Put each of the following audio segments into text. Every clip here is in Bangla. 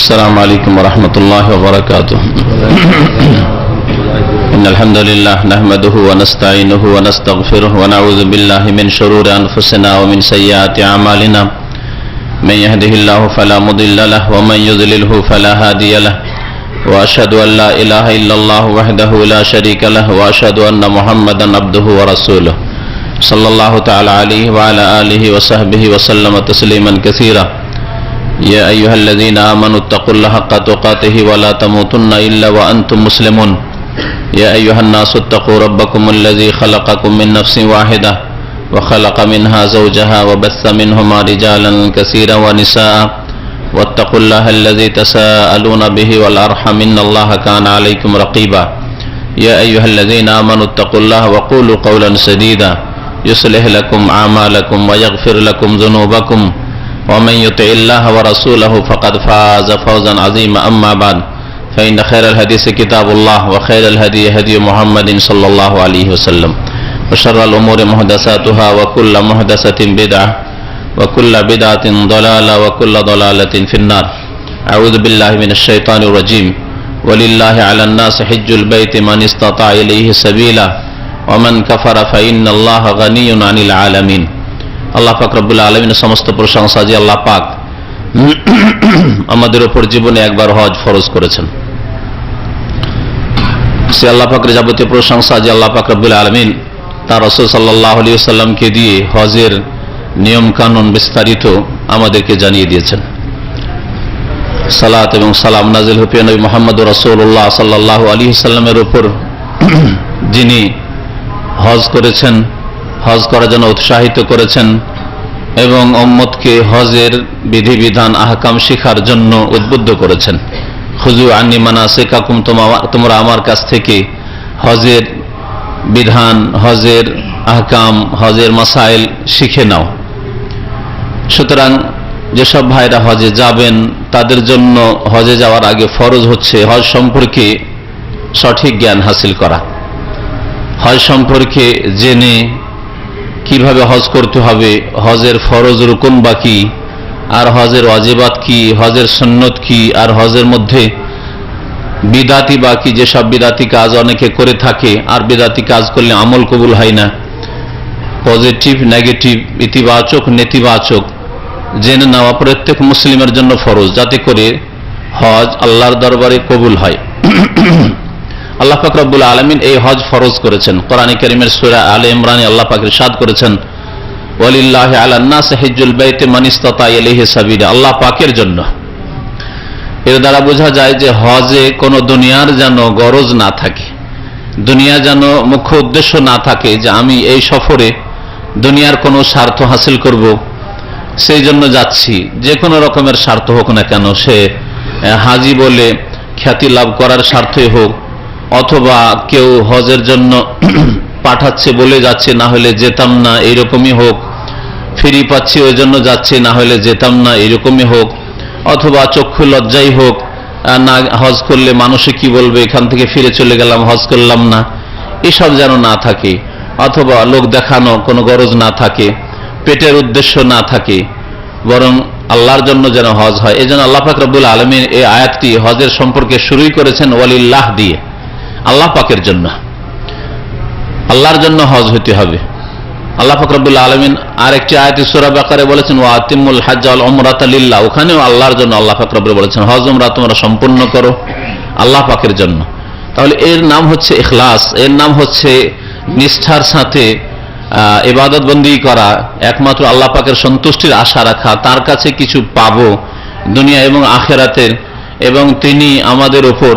السلام عليكم ورحمة الله وبركاته. إن الحمد لله نحمده ونستعينه ونستغفره ونعوذ بالله من شرور أنفسنا ومن سيئات أعمالنا. من يهده الله فلا مضل له ومن يضلله فلا هادي له. وأشهد أن لا إله إلا الله وحده لا شريك له وأشهد أن محمدا عبده ورسوله صلى الله تعالى عليه وعلى آله وصحبه وسلم تسليما كثيرا. يا أيها الذين آمنوا اتقوا الله حق تقاته ولا تموتن إلا وأنتم مسلمون. يا أيها الناس اتقوا ربكم الذي خلقكم من نفس واحدة وخلق منها زوجها وبث منهما رجالا كثيرا ونساء واتقوا الله الذي تساءلون به والأرحم إن الله كان عليكم رقيبا. يا أيها الذين آمنوا اتقوا الله وقولوا قولا سديدا يصلح لكم أعمالكم ويغفر لكم ذنوبكم ومن يطع الله ورسوله فقد فاز فوزا عظيما. أما بعد فإن خير الحديث كتاب الله وخير الهدي هدي محمد صلى الله عليه وسلم وشر الأمور محدثاتها وكل محدثة بدعة وكل بدعة ضلالة وكل ضلالة في النار. أعوذ بالله من الشيطان الرجيم. ولله على الناس حج البيت من استطاع إليه سبيلا ومن كفر فإن الله غني عن العالمين. আল্লাহ পাক রব্বুল আলামিনের সমস্ত প্রশংসা যে আল্লাহ পাক আমাদের উপর জীবনে একবার হজ ফরজ করেছেন। সে আল্লাহ পাকের যাবতীয় প্রশংসা যে আল্লাহ পাক রব্বুল আলামিন তার রাসূল সাল্লাল্লাহু আলাইহি ওয়াসাল্লামকে দিয়ে হজের নিয়ম কানুন বিস্তারিত আমাদেরকে জানিয়ে দিয়েছেন। সালাত এবং সালাম নাজিল হোক নবী মুহাম্মদ রাসূলুল্লাহ সাল্লাল্লাহু আলাইহি ওয়াসাল্লামের উপর যিনি হজ করেছেন, হজ করার জন্য উৎসাহিত করেছেন এবং উম্মতকে হজের বিধিবিধান আহকাম শিখার জন্য উদ্বুদ্ধ করেছেন। খুযু আন্নী মানাসিকাকুম, তোমরা আমার কাছ থেকে হজের বিধান, হজের আহকাম, হজের মাসাইল শিখে নাও। সুতরাং যেসব ভাইরা হজে যাবেন তাদের জন্য হজে যাওয়ার আগে ফরজ হচ্ছে হজ সম্পর্কে সঠিক জ্ঞান হাসিল করা, হজ সম্পর্কে জেনে কিভাবে হজ করতে হবে, হজের ফরজ রুকুন বা কি, আর হজের ওয়াজিবাত কি, হজের সুন্নত কি, আর হজের মধ্যে বিদাতি বা কি, যেসব বিদাতি কাজ অনেকে করে থাকে আর বিদাতি কাজ করলে আমল কবুল হয় না। পজিটিভ, নেগেটিভ, ইতিবাচক, নেতিবাচক জেনে নেওয়া প্রত্যেক মুসলিমের জন্য ফরজ, যাতে করে হজ আল্লাহর দরবারে কবুল হয়। আল্লাহ পাক রব্বুল আলামিন এই হজ ফরজ করেছেন। কোরআন কারীমের সূরা আলে ইমরানে আল্লাহ পাক ইরশাদ করেছেন, ওয়ালিল্লাহি আলান নাস হিজ্জুল বাইতি মান ইসতাতা ইলাইহি সাবিলা। আল্লাহ পাকের জন্য। এর দ্বারা বোঝা যায় যে হজে কোনো দুনিয়ার যেন গরজ না থাকে, দুনিয়া যেন মুখ্য উদ্দেশ্য না থাকে যে আমি এই সফরে দুনিয়ার কোনো স্বার্থ হাসিল করব, সেই জন্য যাচ্ছি। যে কোনো রকমের স্বার্থ হোক না কেন, সে হাজি বলে খ্যাতি লাভ করার স্বার্থই হোক, অথবা কেউ হজের জন্য পাঠাচ্ছে বলে যাচ্ছে, না হলে যেতাম না এইরকমই হোক, ফ্রি পাচ্ছি ওই জন্য যাচ্ছে, না হলে যেতাম না এইরকমই হোক, অথবা চক্ষু লজ্জাই হোক, না হজ করলে মানুষে কি বলবে, এখান থেকে ফিরে চলে গেলাম, হজ করলাম না, এসব যেন না থাকে, অথবা লোক দেখানো কোনো গরজ না থাকে, পেটের উদ্দেশ্য না থাকে, বরং আল্লাহর জন্য যেন হজ হয়। এই জন্য আল্লাহ পাক রব্বুল আলামিন এই আয়াতটি হজের সম্পর্কে শুরুই করেছেন ওয়ালিল্লাহ দিয়ে, আল্লাহ পাকের জন্য, আল্লাহর জন্য হজ হতে হবে। আল্লাহ পাক রব্বুল আলামিন আরেকটি আয়াতে সূরা বাকারে বলেছেন ওয়া আতিমুল হজ্জ ওয়াল উমরাতা লিল্লাহ, ওখানেও আল্লাহর জন্য আল্লাহ পাক রব্বুল বলেছেন হজ উমরা তোমরা সম্পূর্ণ করো আল্লাহ পাকের জন্য। তাহলে এর নাম হচ্ছে ইখলাস, এর নাম হচ্ছে নিষ্ঠার সাথে ইবাদত বন্দি করা, একমাত্র আল্লাহ পাকের সন্তুষ্টির আশা রাখা, তার কাছে কিছু পাবো দুনিয়া এবং আখিরাতের, এবং তিনি আমাদের উপর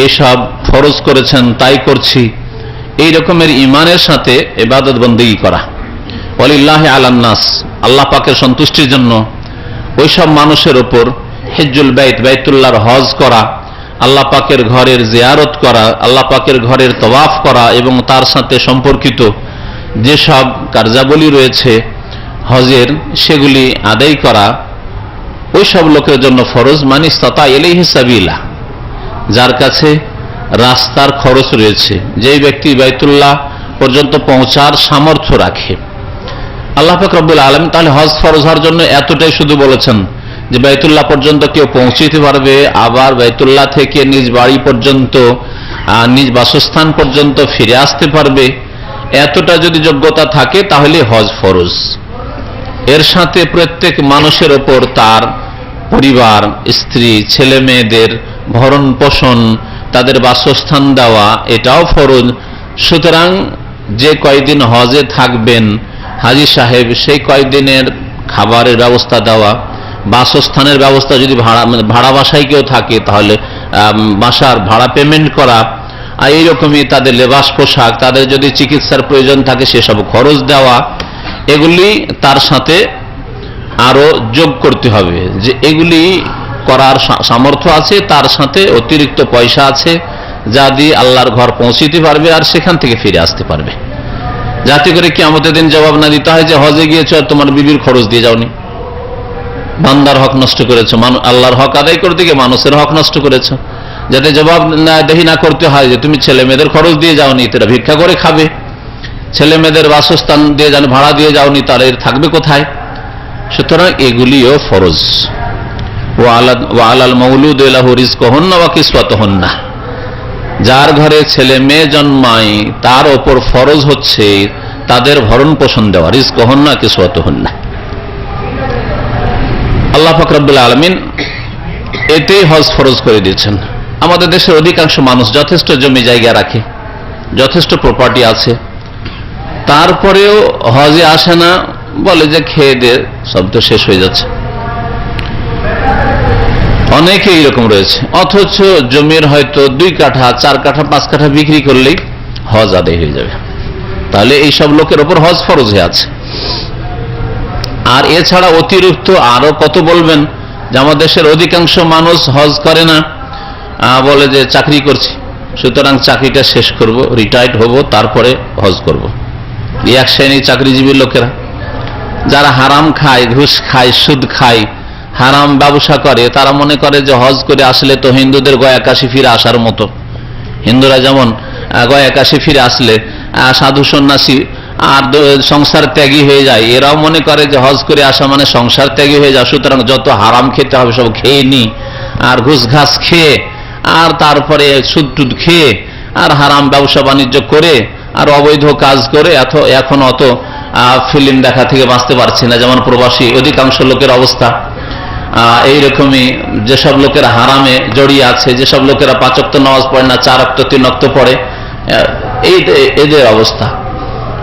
এসব ফরজ করেছেন তাই করছি, এই রকমের ইমানের সাথে ইবাদত বন্দেগী করা। ওয়ালিল্লাহি আলান নাস, আল্লাহ পাকের সন্তুষ্টির জন্য ওইসব মানুষের উপর হিজ্জুল বাইত, বাইতুল্লাহর হজ করা, আল্লাহ পাকের ঘরের জিয়ারত করা, আল্লাহ পাকের ঘরের তওয়াফ করা এবং তার সাথে সম্পর্কিত যেসব কার্যাবলী রয়েছে হজের সেগুলি আদায় করা ওইসব লোকের জন্য ফরজ। মান ইসতাতা ইলাইহি সাবিলা, যার কাছে রাস্তার খরচ রয়েছে, যেই ব্যক্তি বাইতুল্লাহ পর্যন্ত পৌঁছার সামর্থ্য রাখে। আল্লাহ পাক রব্বুল আলামিন তাহলে হজ ফরজ হওয়ার জন্য এতটাই শুধু বলেছেন যে বাইতুল্লাহ পর্যন্ত কেউ পৌঁছতে পারবে, আবার বাইতুল্লাহ থেকে নিজ বাড়ি পর্যন্ত, নিজ বাসস্থান পর্যন্ত ফিরে আসতে পারবে, এতটা যদি যোগ্যতা থাকে তাহলে হজ ফরজ। এর সাথে প্রত্যেক মানুষের ওপর তার পরিবার, স্ত্রী, ছেলে মেয়েদের ভরণ পোষণ, তাদের বাসস্থান দেওয়া, এটাও ফরজ। সুতরাং যে কয়দিন হজে থাকবেন হাজী সাহেব, সেই কয়দিনের খাবারের ব্যবস্থা দেওয়া, বাসস্থানের ব্যবস্থা, যদি ভাড়া বাসায় কেউ থাকে তাহলে বাসার ভাড়া পেমেন্ট করা, আর এইরকমই তাদের লেবাস পোশাক, তাদের যদি চিকিৎসার প্রয়োজন থাকে সেসব খরচ দেওয়া, এগুলি তার সাথে আরো যোগ করতে হবে। যে এগুলি করার সামর্থ্য আছে, তার সাথে অতিরিক্ত পয়সা আছে যা দিয়ে আল্লাহর ঘর পৌঁছিতে পারবে আর সেখান থেকে ফিরে আসতে পারবে, যাতে করে কিয়ামতের দিন জবাব না দিতে হয় যে হজে গিয়েছ আর তোমার বিবির খরচ দিয়ে যাওনি, বান্দার হক নষ্ট করেছ, আল্লাহর হক আদায় করতে গিয়ে মানুষের হক নষ্ট করেছ। যাতে জবাব দেহি না করতে হয় যে তুমি ছেলে মেয়েদের খরচ দিয়ে যাওনি, তারা ভিক্ষা করে খাবে, ছেলে মেয়েদের বাসস্থান দিয়ে যান, ভাড়া দিয়ে যাওনি, তারা থাকবে কোথায়? সুতরাং এগুলিও ফরজ। ওয়া আলাল মাউলুদ লাহু রিজকুহুন্না ওয়া কিসওয়াতুহুন্না, যার ঘরে ছেলে মেয়ে জন্মায় তার ওপর ফরজ হচ্ছে তাদের ভরণ পোষণ দেওয়া, রিজকুহুন্না কিসওয়াতুহুন্না। আল্লাহ পাক রব্বুল আলামিন এতেই হজ ফরজ করে দিয়েছেন। আমাদের দেশের অধিকাংশ মানুষ যথেষ্ট জমি জায়গা রাখে, যথেষ্ট প্রপার্টি আছে, তারপরেও হজে আসে না, বলে যে খেয়ে দিয়ে সব তো শেষ হয়ে যাচ্ছে। অনেকে এইরকম রয়েছে, অথচ জমির হয়তো 2 কাঠা 4 কাঠা 5 কাঠা বিক্রি করলেই হজ আদায় হয়ে যাবে। তাহলে এইসব লোকের ওপর হজ ফরজ হয়ে আছে। আর এছাড়া অতিরিক্ত আরো কত বলবেন, যে আমাদের দেশের অধিকাংশ মানুষ হজ করে না, বলে যে চাকরি করছি, সুতরাং চাকরিটা শেষ করব, রিটায়ার্ড হব, তারপরে হজ করব। এই এক শ্রেণীর চাকরিজীবী লোকেরা যারা হারাম খায়, ঘুষ খায়, সুদ খায়, হারাম ব্যবসা করে, তারা মনে করে যে হজ করে আসলে তো হিন্দুদের গয়া কাশী ফিরে আসার মতো। হিন্দুরা যেমন গয়া কাশী ফিরে আসলে সাধু সন্ন্যাসী আর সংসার ত্যাগী হয়ে যায়, এরাও মনে করে যে হজ করে আসা মানে সংসার ত্যাগী হয়ে যায়, সুতরাং যত হারাম খেতে হবে সব খেয়ে নি, আর ঘুষ ঘাস খেয়ে, আর তারপরে সুদ টুদ খেয়ে, আর হারাম ব্যবসা বাণিজ্য করে, আর অবৈধ কাজ করে এখন অত ফিল্ম দেখা থেকে বাঁচতে পারছি না, যেমন প্রবাসী অধিকাংশ লোকের অবস্থা। এইরকমই যেসব লোকেরা হারামে জড়িয়ে আছে, যেসব লোকেরা 5 ওয়াক্ত নামাজ পড়ে না, 4 ওয়াক্ত 3 ওয়াক্ত পড়ে, এদের অবস্থা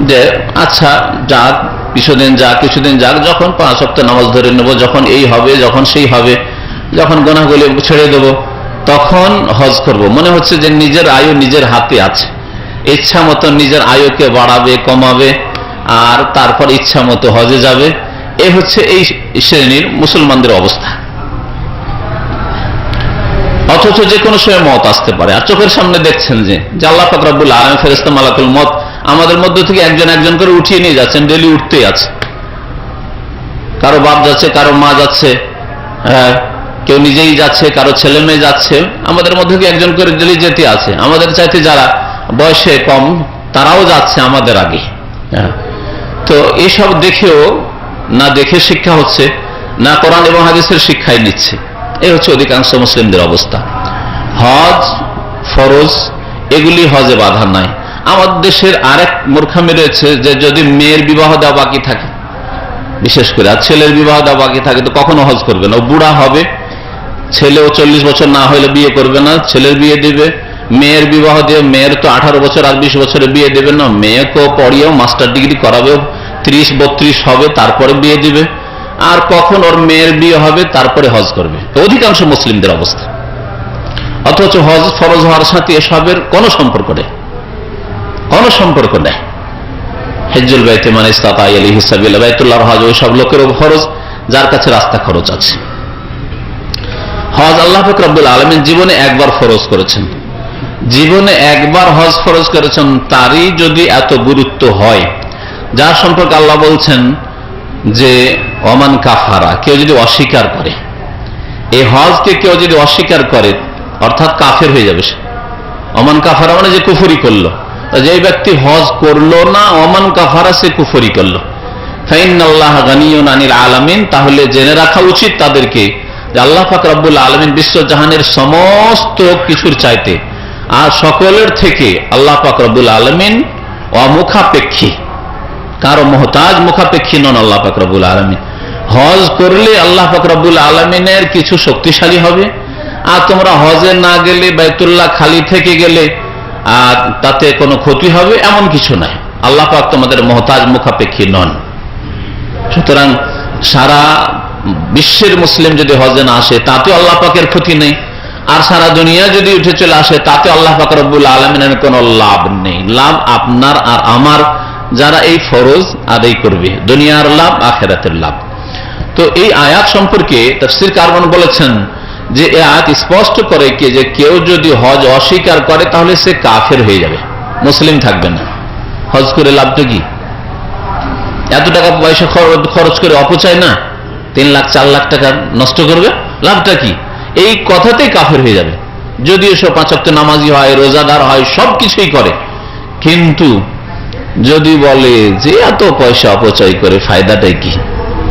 যে আচ্ছা যাক, কিছুদিন যাক, যখন 5 ওয়াক্ত নামাজ ধরে নেব, যখন এই হবে, যখন সেই হবে, যখন গুনাহগুলো ছেড়ে দেব, তখন হজ করব। মনে হচ্ছে যে নিজের আয়ু নিজের হাতে আছে, ইচ্ছা মতো নিজের আয়ুকে বাড়াবে, কমাবে, আর তারপর ইচ্ছা মতো হজে যাবে। এই হচ্ছে এই শ্রেণীর মুসলমানদের অবস্থা। অথচ যে কোনো সময় মত আসতে পারে, আর চোখের সামনে দেখছেন যে আল্লাহ পাক রব্বুল আলামিন ফেরেশতা মালাকুল মত আমাদের মধ্য থেকে একজন করে উঠিয়ে নিয়ে যাচ্ছেন, ডেলি উঠতেই আছে। কারো বাপ যাচ্ছে, কারো মা যাচ্ছে, কেউ নিজেই যাচ্ছে, কারো ছেলে মেয়ে যাচ্ছে, আমাদের মধ্যে থেকে একজন করে ডেলি যেতে আছে। আমাদের চাইতে যারা বয়সে কম তারাও যাচ্ছে আমাদের আগে। তো এসব দেখেও না দেখে শিক্ষা হচ্ছে, না কোরআন এবং হাদিসের শিক্ষাই নিচ্ছে। এই হচ্ছে অধিকাংশ মুসলিমদের অবস্থা। হজ ফরজ, এগুলি হজে বাধা নাই। আমাদের দেশের আরেক মূর্খামি রয়েছে যে যদি মেয়ের বিবাহ দেওয়া বাকি থাকে, বিশেষ করে আর ছেলের বিবাহ দেওয়া বাকি থাকে, তো কখনো হজ করবে না। ও বুড়া হবে, ছেলেও 40 বছর না হলে বিয়ে করবে না, ছেলের বিয়ে দিবে। মেয়ের বিবাহ দিয়ে, মেয়ের তো 18 বছর আর 20 বছরে বিয়ে দেবে না, মেয়েকেও পড়িয়েও মাস্টার ডিগ্রি করাবেও 30-32 হবে, তারপরে বিয়ে দিবে। আর কখন ওর মেয়ের বিয়ে হবে তারপরে হজ করবে, অধিকাংশ মুসলিমদের অবস্থা। অথচ হজ ফরজ হওয়ার সাথে এসবের কোনো সম্পর্ক নেই, কোনো সম্পর্ক নেই। হজ্জুল বাইতে মান ইসতাতা ইলাইহি সাবিলা, বাইতুল্লাহর হজ ওই সব লোকেরও ফরজ যার কাছে রাস্তা খরচ আছে। হজ আল্লাহ পাক রব্বুল আলামিন জীবনে একবার ফরজ করেছেন, জীবনে একবার হজ ফরজ করেছেন, তারই যদি এত গুরুত্ব হয়, যার সম্পর্কে আল্লাহ বলছেন যে ওমান কাফারা, কেউ যদি অস্বীকার করে, এই হজকে কেউ যদি অস্বীকার করে অর্থাৎ কাফের হয়ে যাবে সে। ওমান কাফারা মানে যে কুফরি করলো, যে ব্যক্তি হজ করলো না, ওমান কাফারা সে কুফরি করলো। ফাইন্নাল্লাহা গানিয়ুন আনিল আলামিন, তাহলে জেনে রাখা উচিত তাদেরকে যে আল্লাহ পাক রব্বুল আলামিন বিশ্বজাহানের সমস্ত কিছুর চাইতে আর সকলের থেকে আল্লাহ পাক রব্বুল আলামিন অমুখাপেক্ষী, কারো মুহতাজ মুখাপেক্ষী নন আল্লাহ পাক রব্বুল আলামিন। হজ করলে আল্লাহ পাক রব্বুল আলামিনের কিছু শক্তিশালী হবে, আর তোমরা হজে না গেলে বাইতুল্লাহ খালি থেকে গেলে আর তাতে কোনো ক্ষতি হবে এমন কিছু নাই। আল্লাহ পাক তোমাদের মুহতাজ মুখাপেক্ষী নন। সুতরাং সারা বিশ্বের মুসলিম যদি হজে না আসে তাতে আল্লাহ পাকের ক্ষতি নেই, আর সারা দুনিয়া যদি উঠে চলে আসে তাতে আল্লাহ পাক রব্বুল আলামিনের কোনো লাভ নেই। লাভ আপনার আর আমার, যারা এই ফরজ আদায় করবে, দুনিয়ার লাভ আখিরাতের লাভ। তো এই আয়াত সম্পর্কে তাফসীর কারগণ বলেছেন যে এই আয়াত স্পষ্ট করে কি যে কেউ যদি হজ অস্বীকার করে তাহলে সে কাফের হয়ে যাবে, মুসলিম থাকবে না। হজ করে লাভটা কি? এত টাকা পয়সা খরচ করে অপচয় না, 3 লাখ 4 লাখ টাকা নষ্ট করবে, লাভটা কি? এই কথাতেই কাফের হয়ে যাবে। যদিও সব 5 ওয়াক্ত নামাজি হয়, রোজাদার হয়, সবকিছুই করে, কিন্তু যদি বলে যে এত পয়সা অপচয় করে ফায়দাটাই কি,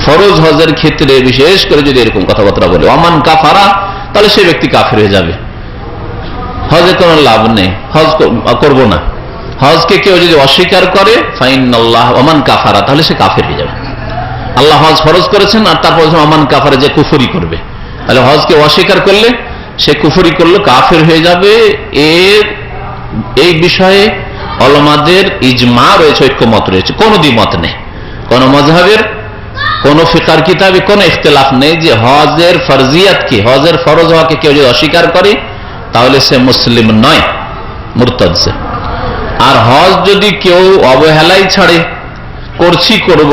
ফরজ হজের ক্ষেত্রে বিশেষ করে যদি এরকম কথাবার্তা বলে ওমান কাফারা, তাহলে সেই ব্যক্তি কাফের হয়ে যাবে। হজে কোনো লাভ নেই, হজ করব না। হজকে কেউ যদি অস্বীকার করে ফাইনাল্লাহ ওমান কাফারা, তাহলে সে কাফের হয়ে যাবে। আল্লাহ হজ ফরজ করেছেন আর তারপর ওমান কাফারা, যে কুফরি করবে, তাহলে হজকে অস্বীকার করলে সে কুফরি করলো, কাফের হয়ে যাবে। এই বিষয়ে উলামাদের ইজমা রয়েছে, ঐক্যমত রয়েছে, কোনো দ্বিমত নেই। কোন মাযহাবের কোন ফিকহার কিতাবে কোন ইখতিলাফ নেই যে হজের ফরজিয়াতকে, হজের ফরজ হওয়াকে কেউ যদি অস্বীকার করে তাহলে সে মুসলিম নয়, মুরতাদ সে। আর হজ যদি কেউ অবহেলাই ছাড়ে, করছি করব,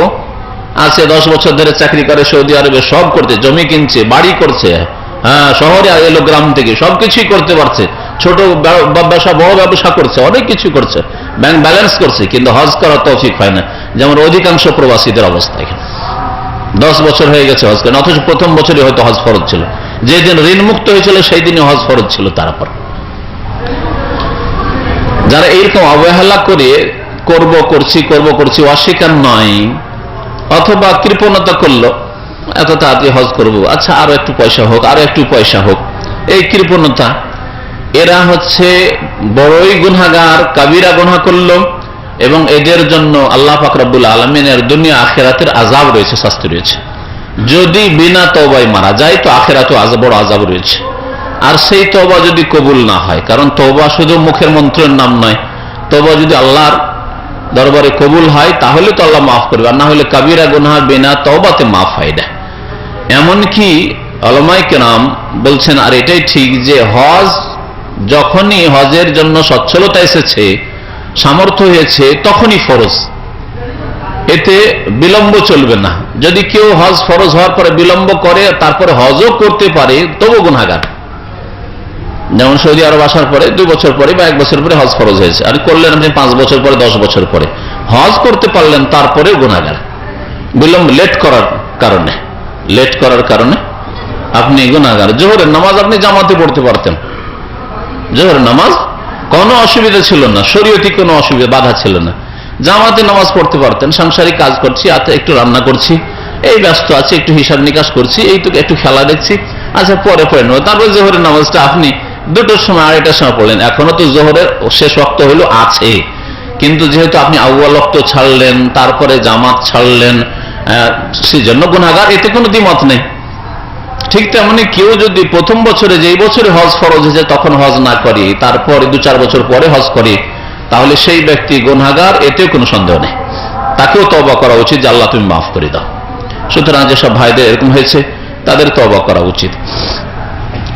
আছে 10 বছর ধরে চাকরি করে সৌদি আরবে, সব করতে, জমি কিনছে, বাড়ি করছে, হ্যাঁ শহরে এলো গ্রাম থেকে, সবকিছুই করতে পারছে, ছোট ব্যবসা বড় ব্যবসা করছে, অনেক কিছু করছে, ব্যাংক ব্যালেন্স করছে, কিন্তু হজ করার তৌফিক হয় না। যেমন অধিকাংশ প্রবাসীদের অবস্থা এখানে 10 বছর হয়ে গেছে হজ করেন, অথচ প্রথম বছরই হয়তো হজ ফরজ ছিল, যেদিন ঋণ মুক্ত হয়েছিল সেই দিনই হজ ফরজ ছিল। তারপর যারা এইরকম অবহেলা করে করছি অস্বীকার নয়, অথবা কৃপণতা করলো, এত তাড়াতাড়ি হজ করব, আচ্ছা আরো একটু পয়সা হোক, এই কৃপণতা, এরা হচ্ছে বড়ই গুনাহগার, কাবিরা গুনাহ করলো, এবং এদের জন্য আল্লাহ পাক রব্বুল আলামিনের দুনিয়া আখিরাতের আযাব রয়েছে, শাস্তি রয়েছে। যদি বিনা তওবায় মারা যায় তো আখিরাতে বড় আযাব রয়েছে। আর সেই তওবা যদি কবুল না হয়, কারণ তওবা শুধু মুখের মন্ত্রের নাম নয়, তওবা যদি আল্লাহর দরবারে কবুল হয় তাহলে তো আল্লাহ মাফ করবে, আর না হলে কাবিরা গুনাহ বিনা তওবাতে মাফ হয় না। এমনকি উলামায়ে কেরাম বলছেন, আর এটাই ঠিক যে হজ যখনই হজের জন্য সচ্ছলতা এসেছে, সামর্থ্য হয়েছে, তখনই ফরজ, এতে বিলম্ব চলবে না। যদি কেউ হজ ফরজ হওয়ার পরে বিলম্ব করে তারপরে হজও করতে পারে তবু গুনাহগার। যেমন সৌদি আরব আসার পরে 2 বছর পরে বা 1 বছর পরে হজ ফরজ হয়েছে, আর করলেন আপনি 5 বছর পরে, 10 বছর পরে হজ করতে পারলেন, তারপরে গুনাহগার। বিলম্ব লেট করার কারণে আপনি গুনাহগার। জোহরের নামাজ আপনি জামাতে পড়তে পারতেন, জোহরের নামাজ কোনো অসুবিধা ছিল না, শরীয়তি কোনো অসুবিধা বাধা ছিল না, জামাতে নামাজ পড়তে পারতেন। সাংসারিক কাজ করছি, একটু রান্না করছি, এই ব্যস্ত আছে, একটু হিসাব নিকাশ করছি, এই তো একটু খেলা দেখছি, আচ্ছা পরে নেব। তারপর জোহরের নামাজটা আপনি 2টোর সময় 2:30টার সময় পড়লেন, এখনো তো জোহরের শেষ ওয়াক্ত হইল আছে, কিন্তু যেহেতু আপনি আউয়াল ওয়াক্ত ছাড়লেন, তারপরে জামাত ছাড়লেন, সেজন্য গুনাহগার, এতে কোনো দ্বিমত নেই। ঠিক তেমনি কেউ যদি প্রথম বছরে, যেই বছরে হজ ফরজ হয়েছে তখন হজ না করে, তারপরে 2-4 বছর পরে হজ করে, তাহলে সেই ব্যক্তি গুনাহগার, এতেও কোনো সন্দেহ নেই, তাকেও তওবা করা উচিত যে আল্লাহ তুমি মাফ করে দাও। সুতরাং যেসব ভাইদের এরকম হয়েছে তাদের তওবা করা উচিত।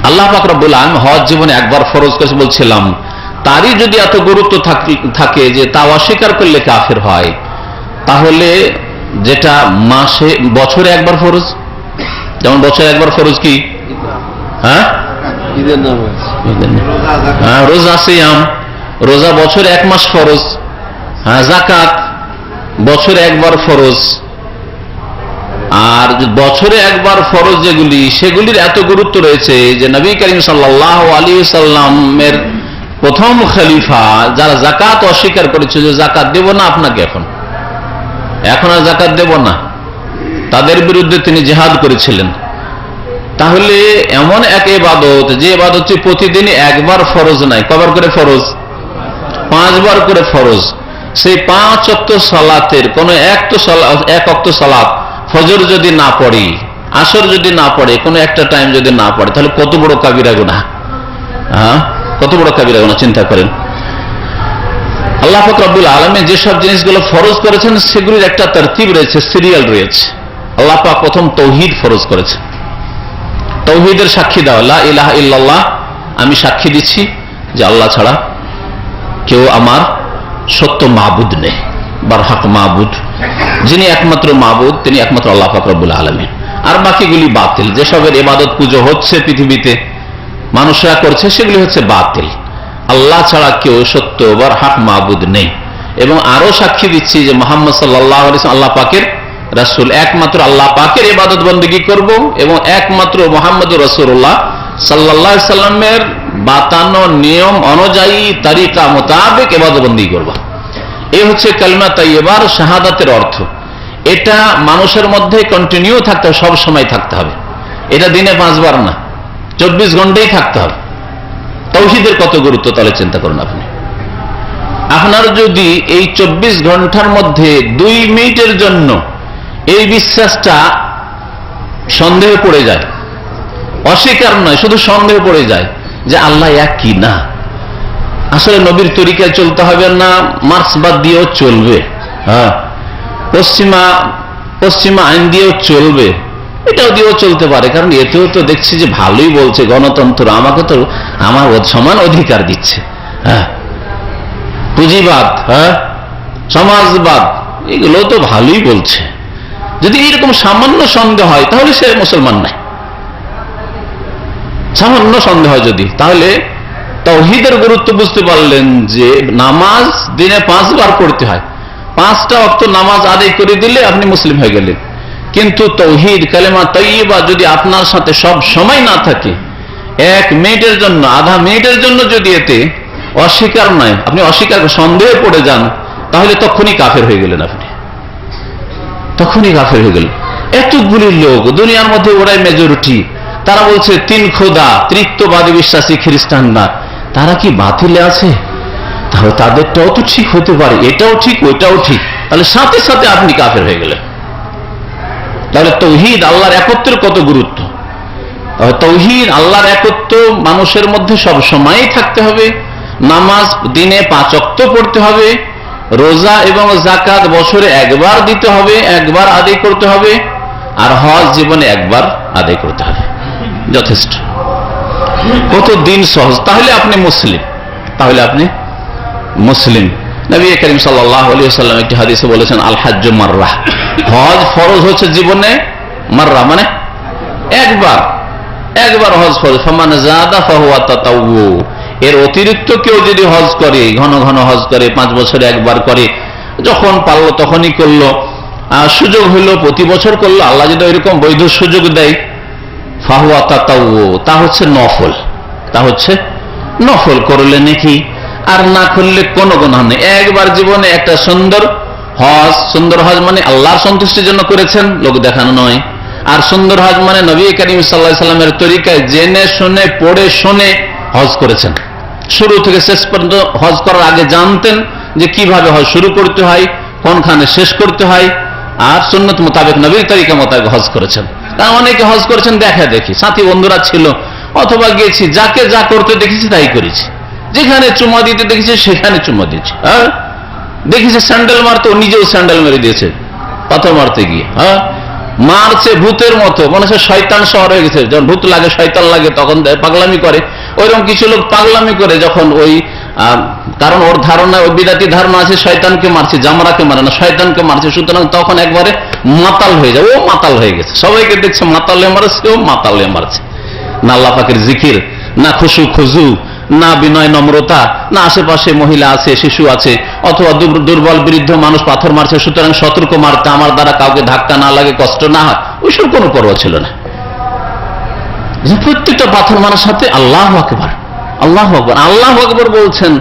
আল্লাহ পাক রব্বুল আলামিন হজ জীবনে একবার ফরজ করেছে বলছিলাম, তারই যদি এত গুরুত্ব থাকে যে তা অস্বীকার করলে কাফের হয়, তাহলে যেটা বছরে একবার ফরজ, যেমন বছরে একবার ফরজ কি, হ্যাঁ রোজা, সিয়াম, রোজা বছরে 1 মাস ফরজ, হ্যাঁ যাকাত বছরে একবার ফরজ। আর বছরে একবার ফরজ যেগুলি, সেগুলির এত গুরুত্ব রয়েছে যে নবী করিম সাল্লাল্লাহু আলাইহি ওয়াসাল্লামের প্রথম খলিফা যারা যাকাত অস্বীকার করেছে, যে যাকাত দেব না আপনাকে, এখন এখন আর যাকাত দেব না, তাদের বিরুদ্ধে তিনি জিহাদ করেছিলেন। তাহলে এমন এক ইবাদত, যে ইবাদত প্রতিদিন একবার ফরজ নাই, কবার করে ফরজ? 5 বার করে ফরজ। সেই 5 ওয়াক্ত সালাতের কোন এক ওয়াক্ত সালাত ফজর যদি না পড়ি, আসর যদি না পড়ে, কোন একটা টাইম যদি না পড়ে, তাহলে কত বড় কাবিরা গুনাহ। কত বড় কাবিরা গুনাহ চিন্তা করেন। আল্লাহ পাক রব্বুল আলামিন যেসব জিনিসগুলো ফরজ করেছেন সেগুলির একটা তরতিব রয়েছে, সিরিয়াল রয়েছে। আল্লাহ পাক প্রথম তাওহীদ ফরজ করেছেন। তাওহীদের সাক্ষী দাও, লা ইলাহা ইল্লাল্লাহ, আমি সাক্ষী দিচ্ছি যে আল্লাহ ছাড়া কেউ আমার সত্য মাবুদ নেই, বারহাক মাবুদ, যিনি একমাত্র মাবুদ তিনি একমাত্র আল্লাহ পাক রব্বুল আলামিন। আর বাকিগুলি বাতিল, যেসবের ইবাদত পূজা হচ্ছে পৃথিবীতে মানুষরা করছে, সেগুলি হচ্ছে বাতিল। আল্লাহ ছাড়া কেউ সত্য বারহাক মাবুদ নেই। এবং আরো সাক্ষী দিচ্ছি যে মুহাম্মদ সাল্লাল্লাহু আলাইহি ওয়াসাল্লাম আল্লাহ পাকের রাসূল, একমাত্র আল্লাহ পাকের ইবাদত বন্দেগী করব এবং একমাত্র মুহাম্মদুর রাসূলুল্লাহ সাল্লাল্লাহু আলাইহি সাল্লামের বাতানো নিয়ম অনুযায়ী তরিকা মোতাবেক ইবাদত বন্দেগী করব। এই হচ্ছে কালিমা তাইয়্যিবার শাহাদাতের অর্থ। এটা মানুষের মধ্যে কন্টিনিউ থাকতে হবে, সব সময় থাকতে হবে। এটা দিনে 5 বার না, 24 ঘন্টাই থাকতে হবে। তাওহীদের কত গুরুত্ব তাহলে চিন্তা করুন আপনি। আপনার যদি এই 24 ঘন্টার মধ্যে 2 মিনিটের জন্য এই বিশ্বাসটা সন্দেহ পড়ে যায়, অস্বীকার নয়, শুধু সন্দেহ পড়ে যায় যে আল্লাহ এক কি না, আসলে নবীর তরিকায় চলতে হবে না, মার্ক্সবাদ দিয়েও চলবে, পশ্চিমা আইন দিয়েও চলবে, এটাও দিয়েও চলতে পারে, কারণ এতেও তো দেখছি যে ভালোই বলছে, গণতন্ত্র আমাকে তো আমার সমান অধিকার দিচ্ছে, পুঁজিবাদ, সমাজবাদ, এগুলো তো ভালোই বলছে। যদি এরকম সামান্য সন্দেহ হয় তাহলে সে মুসলমান নাই। সামান্য সন্দেহ হয় যদি, তাহলে তাওহীদের গুরুত্ব বুঝতে পারলেন যে নামাজ দিনে 5 বার পড়তে হয়, 5টা ওয়াক্ত নামাজ আদায় করে দিলে আপনি মুসলিম হয়ে গেলেন। কিন্তু তাওহীদ কালেমা তাইয়্যিবা যদি আপনার সাথে সব সময় না থাকে, 1 মিনিটের জন্য, আধা মিনিটের জন্য যদি এতে অস্বীকার নয়, আপনি অস্বীকার সন্দেহে পড়ে যান, তাহলে তখনই কাফের হয়ে গেলেন, আপনি তখনই কাফের হয়ে গেলেন। এতগুলি লোক দুনিয়ার মধ্যে, ওরাই মেজরিটি, তারা বলছে 3 খোদা, ত্রিত্ববাদী বিশ্বাসী খ্রিস্টানরা, তারা কি বাতিলে আছে? তাহলে তাদেরটাও তো ঠিক হতে পারে, এটাও ঠিক ওইটাও ঠিক, তাহলে সাথে সাথে আপনি কাফের হয়ে গেলেন। তাহলে তাওহীদ আল্লাহর একত্বের কত গুরুত্ব। তাওহীদ আল্লাহর একত্ব মানুষের মধ্যে সব সময়ই থাকতে হবে। নামাজ দিনে 5 ওয়াক্ত পড়তে হবে, রোজা এবং যাকাত বছরে 1 বার দিতে হবে, 1 বার আদায় করতে হবে, আর হজ জীবনে 1 বার আদায় করতে হবে, যথেষ্ট। কত দিন সহজ। তাহলে আপনি মুসলিম, তাহলে আপনি মুসলিম। নবী করিম সাল্লাল্লাহু আলাইহি ওয়াসাল্লাম একটি হাদিসে বলেছেন, আল হাজ্জু মাররা, হজ ফরজ হচ্ছে জীবনে, মাররা মানে 1 বার, 1 বার হজ ফরজ। ফামান যাদা ফাহুয়া তাতাওয়ু, এর অতিরিক্ত কেউ যদি হজ করে, ঘন ঘন হজ করে, 5 বছরে 1 বার করে, যখন পারলো তখনই করলো, আর সুযোগ হইলো প্রতি বছর করলো, আল্লাহ যদি এরকম বৈধ সুযোগ দেয়, ফাহুয়া তাতাওয়ু, তা হচ্ছে নফল, তা হচ্ছে নফল, করলে নাকি, আর না করলে কোনো গুনাহ নেই। 1 বার জীবনে একটা সুন্দর হজ, সুন্দর হজ মানে আল্লাহর সন্তুষ্টির জন্য করেছেন, লোক দেখানো নয়। আর সুন্দর হজ মানে নবী করিম সাল্লাল্লাহু আলাইহি সাল্লামের তরিকায় জেনে শুনে পড়ে শুনে হজ করেছেন। শুরু থেকে শেষ পর্যন্ত হজ করার আগে জানতেন যে কিভাবে হজ শুরু করতে হয়, কোনখানে শেষ করতে হয়, আর সুন্নত মোতাবেক নবীর তরিকা মোতাবেক হজ করেছেন। কারণ অনেকে হজ করেছেন দেখা দেখি, সাথী বন্ধুরা ছিল, অথবা গিয়েছি, যাকে যা করতে দেখেছি তাই করেছি, যেখানে চুমা দিতে দেখেছি সেখানে চুমা দিয়েছি, দেখেছি স্যান্ডেল মারতে, ও নিজেও স্যান্ডেল মেরে দিয়েছে পাথর মারতে গিয়ে, মারছে ভূতের মতো, মনে হচ্ছে শয়তান শহর হয়ে গেছে। যখন ভূত লাগে, শয়তান লাগে, তখন পাগলামি করে। ওইরকম কিছু লোক পাগলামি করে যখন ওই, কারণ ওর ধারণা, ওই বিদাতি ধারণা আছে শয়তানকে মারছে, জামরাকে মারে না, শয়তানকে মারছে, সুতরাং তখন একবারে মাতাল হয়ে যায়। ও মাতাল হয়ে গেছে, সবাইকে দেখছে মাতাল হয়ে মারছে, ও মাতাল হয়ে মারছে। না আল্লাহ পাকের জিকির, না খুশু খুজু, না বিনয় নম্রতা, না আশেপাশে মহিলা আছে, শিশু আছে, অথবা দুর্বল বৃদ্ধ মানুষ পাথর মারছে, সুতরাং সতর্ক মারতে, আমার দ্বারা কাউকে ধাক্কা না লাগে, কষ্ট না হয়, ওইসব কোনো পরোয়া ছিল না। প্রত্যেকটা পাথর মারার সাথে আল্লাহু আকবার, আল্লাহু আকবার, আল্লাহু আকবার বলছেন,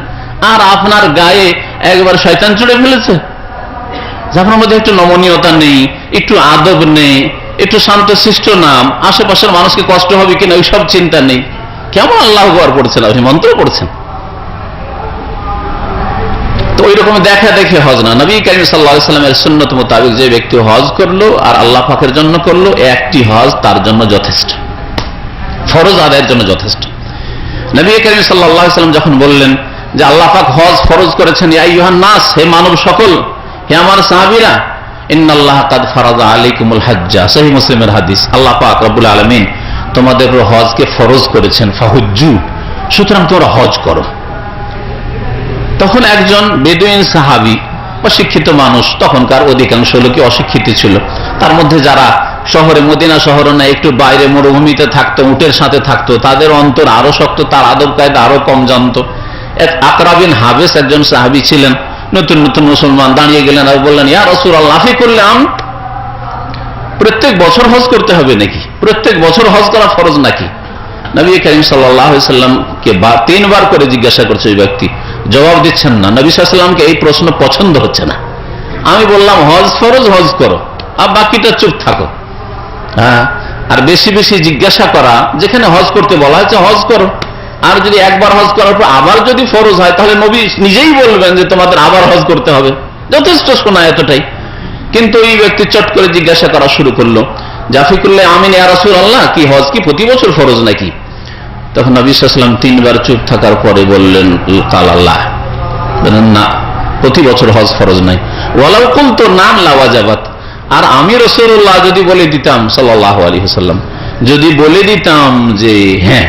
আর আপনার গায়ে একবার শয়তান চড়ে ফেলেছে, যে আপনার মধ্যে একটু নমনীয়তা নেই, একটু আদব নেই, একটু শান্তশিষ্ট নাম, আশেপাশের মানুষকে কষ্ট হবে কিনা ওই সব চিন্তা নেই। কেমন আল্লাহু আকবার পড়ছেন আপনি, মন্ত্র পড়ছেন। তো ওই রকম দেখা দেখে হজ না। নবী কারীম সাল্লাল্লাহু আলাইহি ওয়াসাল্লামের সুন্নাত মোতাবেক যে ব্যক্তি হজ করলো আর আল্লাহ পাকের জন্য করলো, একটি হজ তার জন্য যথেষ্ট, ফরজ আদায়ের জন্য যথেষ্ট। নবী কারীম সাল্লাল্লাহু আলাইহি ওয়াসাল্লাম যখন বললেন যে আল্লাহ পাক হজ ফরজ করেছেন, ইয়া আইয়ুহান নাস, হে মানব সকল, হে আমার সাহাবীরা, ইন্নাল্লাহ কাদ ফারাযা আলাইকুমুল হাজ্জা, সহিহ মুসলিমের হাদিস, আল্লাহ পাক রব্বুল আলামিন তোমাদের উপর হজকে ফরজ করেছেন, ফাহুজ্জু, সুতরাং তোমরা হজ করো। তখন একজন বেদুইন সাহাবী, অশিক্ষিত মানুষ, তখনকার অধিকাংশ লোকই অশিক্ষিত ছিল, তার মধ্যে যারা শহরে, মদিনা শহরে না একটু বাইরে মরুভূমিতে থাকতো, উটের সাথে থাকতো, তাদের অন্তর আরো শক্ত, তার আদব কায়দা আরো কম জানতো। এক আকরা বিন হাবেস একজন সাহাবী ছিলেন, নতুন নতুন মুসলমান, দাঁড়িয়ে গেলেন আর বললেন, ইয়া রাসূলুল্লাহ, ফি কুল্লি আম, প্রত্যেক বছর হজ করতে হবে নাকি? প্রত্যেক বছর হজ করা ফরজ নাকি? নবী কারীম সাল্লাল্লাহু আলাইহি ওয়াসাল্লামকে 3 বার করে জিজ্ঞাসা করছে ওই ব্যক্তি, জবাব দিচ্ছেন না। নবী সাল্লাল্লাহু আলাইহি ওয়াসাল্লামকে এই প্রশ্ন পছন্দ হচ্ছে না। আমি বললাম হজ ফরজ, হজ করো, আর বাকিটা চুপ থাকো। হ্যাঁ, আর বেশি বেশি জিজ্ঞাসা করা, যেখানে হজ করতে বলা হয়েছে হজ করো, আর যদি একবার হজ করার পর আবার যদি ফরজ হয় তাহলে নবী নিজেই বলবেন যে তোমাদের আবার হজ করতে হবে, যথেষ্ট শোনা এতটাই। কিন্তু এই ব্যক্তি চট করে জিজ্ঞাসা করা শুরু করলো, জাফিকুল্লাহ আমিন ইয়া রাসূলুল্লাহ, কি হজ কি প্রতি বছর ফরজ নাকি? তখন নবী সাল্লাল্লাহু আলাইহি ওয়াসাল্লাম 3 বার চুপ থাকার পরে বললেন, কাল আল্লাহ, বলেন না, প্রতি বছর হজ ফরজ নাই। ওয়ালাউ কুলতু নাম লা ওয়াজাবাত, আর আমি রাসূলুল্লাহ যদি বলে দিতাম সাল্লাল্লাহু আলাইহি ওয়াসাল্লাম, যদি বলে দিতাম যে হ্যাঁ,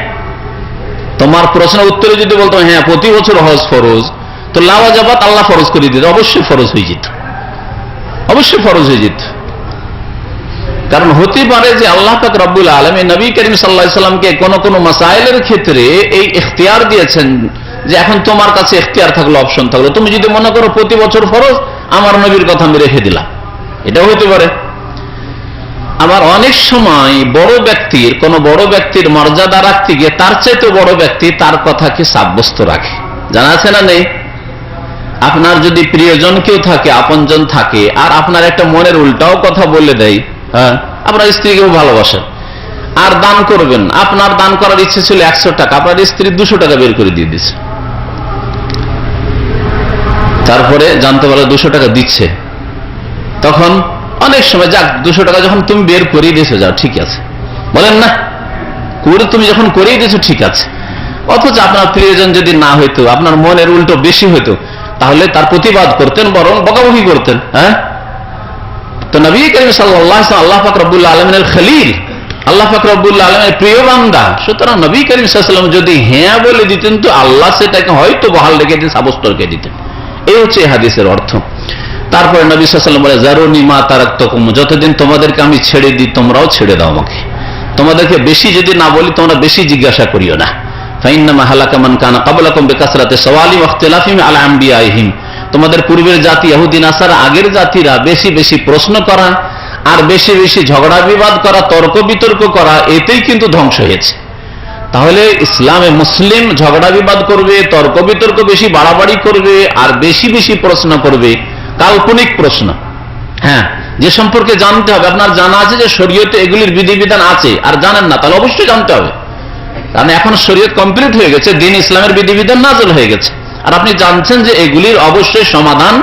তোমার প্রশ্নের উত্তরে যদি বলতাম হ্যাঁ প্রতি বছর হজ ফরজ, তো লা ওয়াজাবাত, আল্লাহ ফরজ করে দিত, অবশ্যই ফরজ হয়ে যেত, অবশ্যই ফরজ হয়ে যেত। কারণ হতে পারে যে আল্লাহ পাক রব্বুল আলামিন নবী করিম সাল্লাল্লাহু আলাইহি ওয়াসাল্লামকে কোন কোন মাসাইলের ক্ষেত্রে এই ইখতিয়ার দিয়েছেন যে এখন তোমার কাছে ইখতিয়ার থাকলো, অপশন থাকলো, তুমি যদি মনে করো প্রতি বছর ফরজ, আমার নবীর কথা আমি রেখে দিলাম, এটাও হতে পারে। আবার অনেক সময় বড় ব্যক্তির, কোন বড় ব্যক্তির মর্যাদা রাখতে গিয়ে তার চাইতে বড় ব্যক্তি তার কথাকে সাব্যস্ত রাখে, জানা আছে না নেই? আপনার যদি প্রিয়জন কেউ থাকে, আপনজন থাকে, আর আপনার একটা মনের উল্টাও কথা বলে দেয়, হ্যাঁ, আপনার স্ত্রীকেও ভালোবাসেন আর দান করবেন, আপনার দান করার ইচ্ছে ছিল 100 টাকা, আপনার স্ত্রী 200 টাকা বের করে দিয়ে দিচ্ছে, তারপরে জানতে পারলে 200 টাকা দিচ্ছে, তখন অনেক সময় যাক 200 টাকা যখন তুমি বের করে দিয়েছো, যাও ঠিক আছে, বলেন না, করে তুমি যখন করেই দিয়েছো ঠিক আছে। অথচ আপনার প্রিয়জন যদি না হইতো, আপনার মনের উল্টো বেশি হইতো, তাহলে তার প্রতিবাদ করতেন, বরং বকাবকি করতেন। হ্যাঁ, তো নবী করিম সাল্লাল্লাহু আলাইহি ওয়াসাল্লাম আল্লাহ পাক রব্বুল আলামিনের খলিল, আল্লাহ পাক রব্বুল আলামিনের প্রিয় বান্দা, সুতরাং নবী করিম সাল্লাল্লাহু আলাইহি ওয়াসাল্লাম যদি হ্যাঁ বলে দিতেন তো আল্লাহ সেটাকে হয়তো বহাল রেখে দিতেন, সাব্যস্ত রেখে দিতেন। এই হচ্ছে এই হাদিসের অর্থ। তারপরে নবী সাল্লাল্লাহু আলাইহি ওয়াসাল্লাম বলে, জারুনি মা তারাকতুকুম, যতদিন তোমাদেরকে আমি ছেড়ে দিই তোমরাও ছেড়ে দাও আমাকে। তোমাদেরকে বেশি যদি না বলি তোমরা বেশি জিজ্ঞাসা করিও না। ফাইন্নামা হালাকা মান কানা ক্বাবলাকুম বিকাসরাতি সওয়ালি ওয়া ইখতিলাফিহিম আলা আমবিয়াইহিম, তোমাদের পূর্বের জাতি ইহুদি নাসারা, আগের জাতিরা বেশি বেশি প্রশ্ন করা আর বেশি বেশি ঝগড়া বিবাদ করা, তর্ক বিতর্ক করা, এতেই কিন্তু ধ্বংস হয়েছে। তাহলে ইসলামে মুসলিম ঝগড়া বিবাদ করবে, তর্ক বিতর্ক বেশি বাড়াবাড়ি করবে আর বেশি বেশি প্রশ্ন করবে, কাল্পনিক প্রশ্ন, হ্যাঁ, যে সম্পর্কে জানতে হবে। আপনার জানা আছে যে শরীয়তে এগুলির বিধিবিধান আছে আর জানেন না, তাহলে অবশ্যই জানতে হবে, কারণ এখন শরীয়ত কমপ্লিট হয়ে গেছে, দিন ইসলামের বিধিবিধান নাযিল হয়ে গেছে, আর আপনি জানছেন যে এগুলির অবশ্যই সমাধান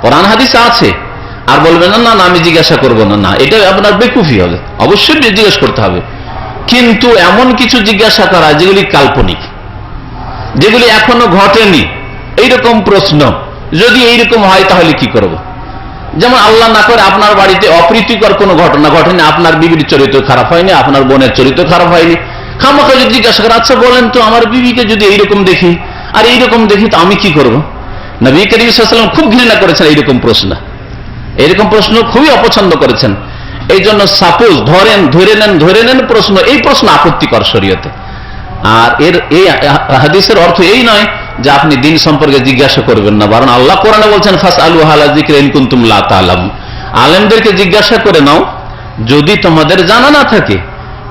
কোরআন হাদিসে আছে, আর বলবেন না না আমি জিজ্ঞাসা করবো না, না, এটা আপনার বেকুফি হবে, অবশ্যই জিজ্ঞাসা করতে হবে। কিন্তু এমন কিছু জিজ্ঞাসা করা যেগুলি কাল্পনিক, যেগুলি এখনো ঘটেনি, এইরকম প্রশ্ন যদি এইরকম হয় তাহলে কি করব? যেমন আল্লাহ না করে আপনার বাড়িতে অপ্রীতিকর কোনো ঘটনা ঘটেনি, আপনার বিবির চরিত্র খারাপ হয়নি, আপনার বোনের চরিত্র খারাপ হয়নি, খামোখা যদি জিজ্ঞাসা করে, আচ্ছা বলেন তো আমার বিবিকে যদি এইরকম দেখি আর এইরকম দেখি তো আমি কি করব? নবী করিম সাল্লাল্লাহু আলাইহি ওয়াসাল্লাম খুব ঘৃণা করেছেন এইরকম প্রশ্ন, এইরকম প্রশ্ন খুবই অপছন্দ করেছেন। এই জন্য সাপোজ ধরে নেন প্রশ্ন, এই প্রশ্ন আপত্তিকর শরীয়তে। আর এই হাদিসের অর্থ এই নয় যে আপনি দিন সম্পর্কে জিজ্ঞাসা করবেন না, বরং আল্লাহ কোরআনে বলছেন ফাসআলু আহলা যিকরি ইন কুনতুম লা তা'লামুন, আলেমদেরকে জিজ্ঞাসা করে নাও যদি তোমাদের জানা না থাকে,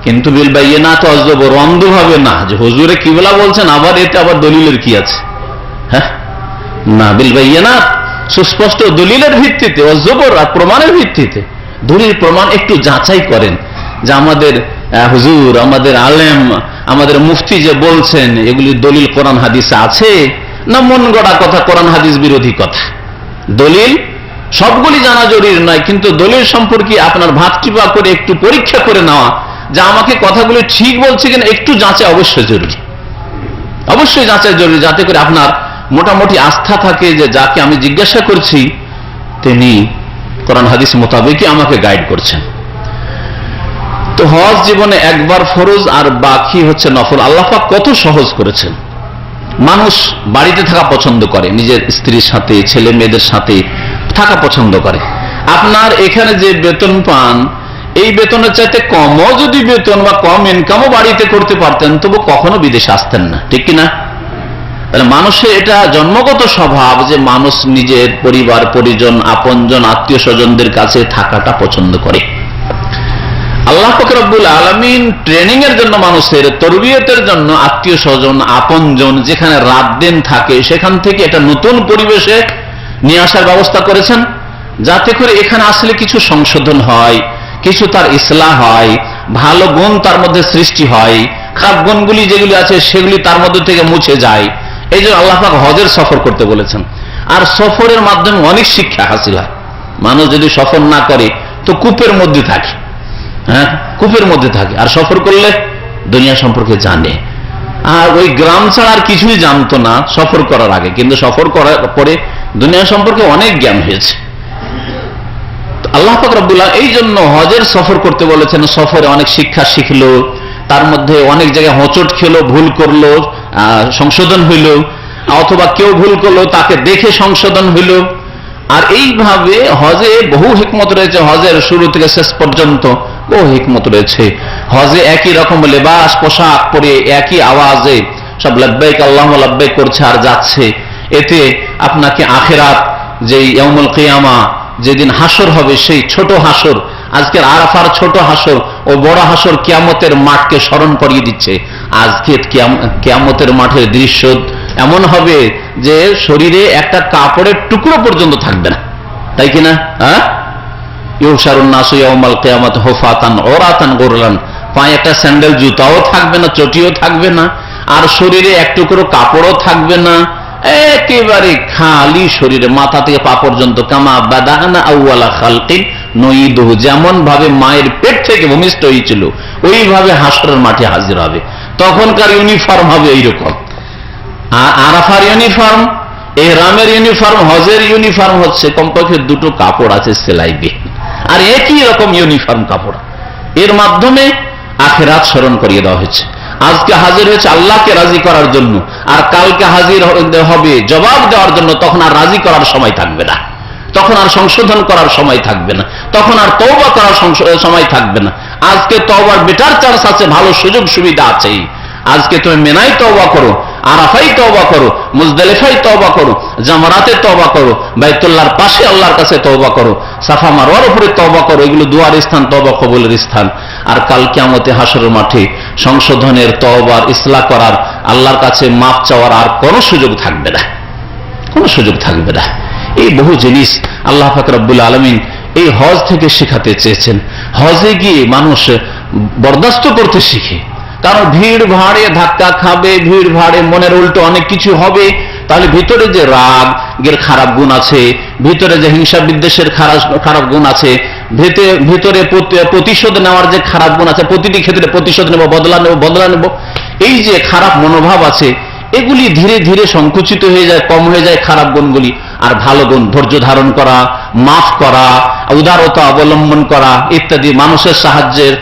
কিন্তু বিল বাইয়িনাত ওয়াজ-জবর, অন্ধভাবে না যে হুজুরে কিবলা বলছেন আবার এতে আবার দলিলের কি আছে, হ্যাঁ, না, বিল বাইয়িনাত সুস্পষ্ট দলিলের ভিত্তিতে ও জবর আর প্রমাণের ভিত্তিতে দলিল প্রমাণ একটু যাচাই করেন যে আমাদের হুজুর, আমাদের আলেম, আমাদের মুফতি যে বলছেন এগুলি দলিল কোরআন হাদিসে আছে না মন গড়া কথা, কোরআন হাদিস বিরোধী কথা। দলিল সবগুলি জানা জরুরি নয়, কিন্তু দলিল সম্পর্কে আপনার ভাত টিপা করে একটু পরীক্ষা করে নেওয়া যে আমাকে কথাগুলি ঠিক বলছে কিনা একটু যাচাই অবশ্যই জরুরি, অবশ্যই যাচাই জরুরি, যাতে করে আপনার মোটামুটি আস্থা থাকে যে যাকে আমি জিজ্ঞাসা করছি তিনি কোরআন হাদিস মোতাবেকই আমাকে গাইড করছেন। তো হজ জীবনে একবার ফরজ আর বাকি হচ্ছে নফল। আল্লাহ পাক কত সহজ করেছেন। মানুষ বাড়িতে থাকা পছন্দ করে, নিজের স্ত্রীর সাথে ছেলে মেয়েদের সাথে থাকা পছন্দ করে। আপনার এখানে যে বেতন পান এই বেতনের চাইতে কমও যদি বেতন বা কম ইনকামও বাড়িতে করতে পারতেন তবু কখনো বিদেশে আসতেন না, ঠিক কিনা? তাহলে মানুষের এটা জন্মগত স্বভাব যে মানুষ নিজের পরিবার পরিজন আপনজন আত্মীয় স্বজনদের কাছে থাকাটা পছন্দ করে। আল্লাহ পাক রব্বুল আলামিন ট্রেনিং এর জন্য, মানুষের তরবিয়তের জন্য আত্মীয় স্বজন আপনজন যেখানে রাত দিন থাকে সেখান থেকে এটা নতুন পরিবেশে নিয়ে আসার ব্যবস্থা করেছেন, যাতে করে এখানে আসলে কিছু সংশোধন হয়, কিছু তার ইসলাহ হয়, ভালো গুণ তার মধ্যে সৃষ্টি হয়, খারাপ গুণগুলি যেগুলি আছে সেগুলি তার মধ্যে থেকে মুছে যায়। এই জন্য আল্লাহ পাক হজের সফর করতে বলেছেন। আর সফরের মাধ্যমে অনেক শিক্ষা হাসিল হয়। মানুষ যদি সফর না করে তো কূপের মধ্যে থাকে, হ্যাঁ, কূপের মধ্যে থাকে। আর সফর করলে দুনিয়া সম্পর্কে জানে। আর ওই গ্রাম ছাড়া আর কিছুই জানতো না সফর করার আগে, কিন্তু সফর করার পরে দুনিয়া সম্পর্কে অনেক জ্ঞান হয়েছে। আল্লাহ পাক রব্বুল আলামিন এই জন্য হজের সফর করতে বলেছেন। সফরে অনেক শিক্ষা শিখলো, তার মধ্যে অনেক জায়গায় হোঁচট খেলো, ভুল করলো, সংশোধন হইল, অথবা কেউ ভুল করলো তাকে দেখে সংশোধন হইল। আর এইভাবে হজে বহু হিকমত রয়েছে। হজের শুরু থেকে শেষ পর্যন্ত বহু হিকমত রয়েছে। হজে একই রকম লেবাস পোশাক পরে একই আওয়াজে সব লাব্বাইক আল্লাহুম্মা লাব্বাইক করছে আর যাচ্ছে। এতে আপনাকে আখিরাত, যে ইয়াউমুল কিয়ামা, যেদিন হাসর হবে, সেই ছোট হাসর, আজকের আরাফার ছোট হাসর ও বড় হাসর কিয়ামতের মাঠকে স্মরণ করিয়ে দিচ্ছে। আজকে কিয়ামতের মাঠের দৃশ্য এমন হবে যে শরীরে একটা কাপড়ের টুকরো পর্যন্ত থাকবে না, তাই কিনা? হ্যাঁ, ইউহশারুন নাসু ইয়াউমাল কিয়ামাতি হুফাতান উরাতান গুরলান, পায়ে একটা স্যান্ডেল জুতাও থাকবে না, চটিও থাকবে না, আর শরীরে এক টুকরো কাপড়ও থাকবে না, একেবারে খালি শরীরে মাথা থেকে পা পর্যন্ত। কামা বাদানা আউয়ালা খালকিন নুইদুহু, যেমন ভাবে মায়ের পেট থেকে ভূমিষ্ঠ হয়েছিল ওইভাবে হাসরের মাঠে হাজির হবে। তখনকার ইউনিফর্ম হবে এইরকম। আরাফার ইউনিফর্ম, ইহরামের ইউনিফর্ম, হজের ইউনিফর্ম হচ্ছে কমপক্ষে দুটো কাপড় আছে সেলাই বিহীন, আর একই রকম ইউনিফর্ম কাপড়। এর মাধ্যমে আখিরাত স্মরণ করিয়ে দেওয়া হয়েছে। আজকে হাজির হয়েছে আল্লাহকে রাজি করার জন্য, আর কালকে হাজির হবে জবাব দেওয়ার জন্য। তখন আর রাজি করার সময় থাকবে না, তখন আর সংশোধন করার সময় থাকবে না, তখন আর তওবা করার সময় থাকবে না। আজকে তওবার বেটার চান্স আছে, ভালো সুযোগ সুবিধা আছে। আজকে তুমি মিনায় তওবা করো, আরাফাই তওবা করো, মুজদালিফায় তওবা করো, জামরাতে তওবা করো, বাইতুল্লাহর পাশে আল্লাহর কাছে তওবা করো, সাফা মারওয়ার উপরে তওবা করো। এগুলো দুয়ার স্থান, তওবা কবুলের স্থান। আর কাল কিয়ামতে হাসরের মাঠে সংশোধনের, তওবার, ইসলাহ করার, আল্লাহর কাছে মাপ চাওয়ার আর কোনো সুযোগ থাকবে না, কোনো সুযোগ থাকবে না। এই বহু জিনিস আল্লাহ পাক রব্বুল আলামিন এই হজ থেকে শেখাতে চেয়েছেন। হজে গিয়ে মানুষ বরদাস্ত করতে শিখে, কারণ ভিড় ভাড়ে ধাক্কা খাবে, ভিড় ভাড়ে মনের উল্টো অনেক কিছু হবে। তাহলে ভিতরে যে রাগের খারাপ গুণ আছে, ভিতরে যে হিংসা বিদ্বেষের খারাপ গুণ আছে, ভিতরে প্রতিশোধ নেওয়ার যে খারাপ গুণ আছে, প্রতিটি ক্ষেত্রে প্রতিশোধ নেব, বদলা নেব, এই যে খারাপ মনোভাব আছে, এগুলি ধীরে ধীরে সংকুচিত হয়ে যায়, কম হয়ে যায় খারাপ গুণগুলি। আর ভালো গুণ, ধৈর্য ধারণ করা, মাফ করা, উদারতা অবলম্বন করা ইত্যাদি, মানুষের সাহায্যের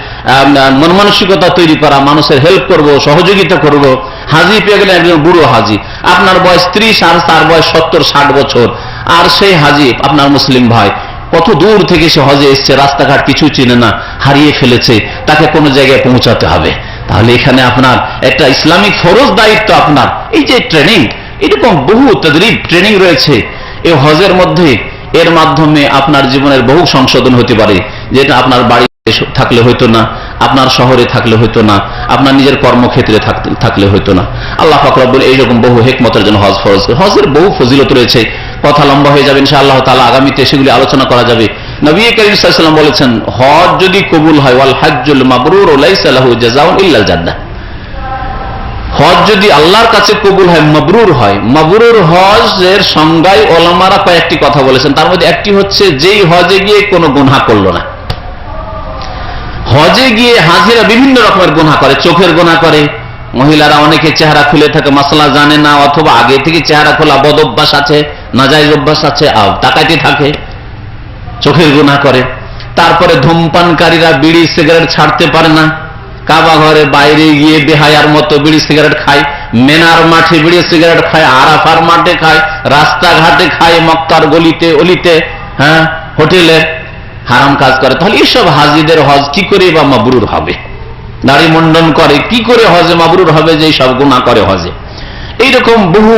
মন মানসিকতা তৈরি করা, মানুষের হেল্প করব, সহযোগিতা করব। হাজি পেয়ে গেলে একজন বুড়ো হাজি, আপনার বয়স 30 আর তার বয়স 70-60 বছর, আর সেই হাজি আপনার মুসলিম ভাই কত দূর থেকে সে হজে এসছে, রাস্তাঘাট কিছু চিনে না, হারিয়ে ফেলেছে, তাকে কোনো জায়গায় পৌঁছাতে হবে। তাহলে এখানে আপনার একটা ইসলামিক ফরজ দায়িত্ব। আপনার এই যে ট্রেনিং, এরকম বহু তাদরিব ট্রেনিং রয়েছে এই হজের মধ্যে। এর মাধ্যমে আপনার জীবনের বহু সংশোধন হতে পারে, যেটা আপনার বাড়িতে থাকলে হইতো না, আপনার শহরে থাকলে হইতো না, আপনার নিজের কর্মক্ষেত্রে থাকলে হইতো না। আল্লাহ পাক রব্বুল এইরকম বহু হিকমতের জন্য হজ ফরজ। হজের বহু ফজিলত রয়েছে, কথা লম্বা হয়ে যাবে, ইনশাআল্লাহ তাআলা আগামীতে সেগুলি আলোচনা করা যাবে। নবী করিম সাল্লাল্লাহু আলাইহি ওয়াসাল্লাম বলেছেন, হজ যদি কবুল হয়, ওয়াল হাজ্জুল মাবরুর লাইসা লাহু জাযাউন ইল্লাল জান্নাহ, হজ যদি আল্লাহর কাছে কবুল হয়, মাবরুর হয়। মাবরুর হজের সংজ্ঞায় ওলামারা কয়েকটি কথা বলেছেন, তার মধ্যে একটি হচ্ছে যেই হজে গিয়ে কোনো গুনাহ করলো না। হজে গিয়ে হাজিরা বিভিন্ন রকমের গুনাহ করে, চোখের গুনাহ করে, মহিলারা অনেকে চেহারা খুলে থাকে, মাসলা জানে না, অথবা আগে থেকে চেহারা খোলা বদ অভ্যাস আছে, নাজায়েজ অভ্যাস আছে, তাকাইতে থাকে, চোখের গুনাহ করে। তারপরে ধূমপানকারীরা বিড়ি সিগারেট ছাড়তে পারে না, কাবা ঘরে বাইরে গিয়ে বেহায়ার মতো বিড়ি সিগারেট খায়, মেনার মাঠে বিড়ি সিগারেট খায়, আরাফার মাঠে খায়, রাস্তাঘাটে খায়, মক্কার গলিতে অলিতে, হোটেলে হারাম কাজ করে। তাহলে এইসব হাজিদের হজ কি করে বা মাবরুর হবে? দাড়ি মুন্ডন করে, কি করে হজে মাবরুর হবে যে সব গুনাহ করে হজে? এইরকম বহু